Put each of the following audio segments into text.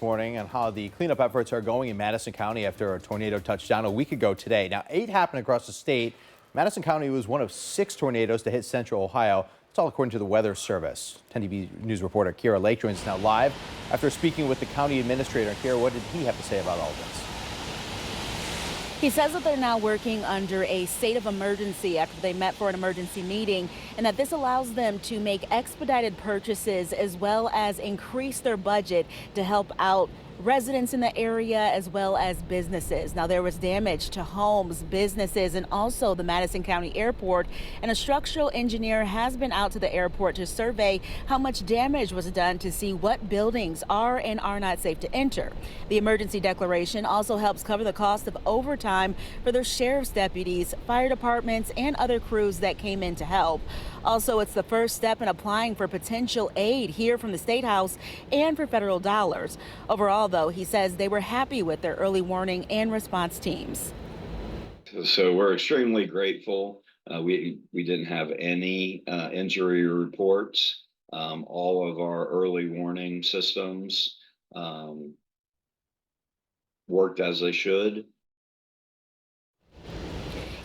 Morning on how the cleanup efforts are going in Madison County after a tornado touched down a week ago today. Now, 8 happened across the state. Madison County was one of 6 tornadoes to hit central Ohio. It's all according to the Weather Service. 10 TV News reporter Kira Lake joins us now live after speaking with the county administrator. Kira, what did he have to say about all this? He says that they're now working under a state of emergency after they met for an emergency meeting, and that this allows them to make expedited purchases as well as increase their budget to help out residents in the area as well as businesses. Now, there was damage to homes, businesses, and also the Madison County Airport, and a structural engineer has been out to the airport to survey how much damage was done to see what buildings are and are not safe to enter. The emergency declaration also helps cover the cost of overtime for their sheriff's deputies, fire departments, and other crews that came in to help. Also, it's the first step in applying for potential aid here from the State House and for federal dollars. Overall, though, he says they were happy with their early warning and response teams. So we're extremely grateful. We didn't have any injury reports. All of our early warning systems worked as they should.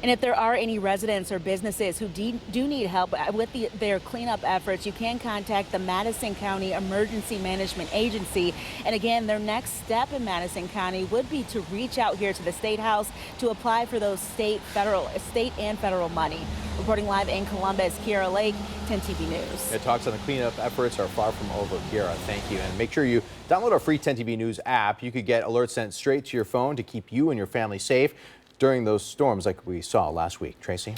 And if there are any residents or businesses who do need help with their cleanup efforts, you can contact the Madison County Emergency Management Agency. And again, their next step in Madison County would be to reach out here to the State House to apply for those state and federal money. Reporting live in Columbus, Kira Lake, 10 TV News. It talks on the cleanup efforts are far from over. Kira, thank you. And make sure you download our free 10 TV News app. You could get alerts sent straight to your phone to keep you and your family safe during those storms like we saw last week. Tracy?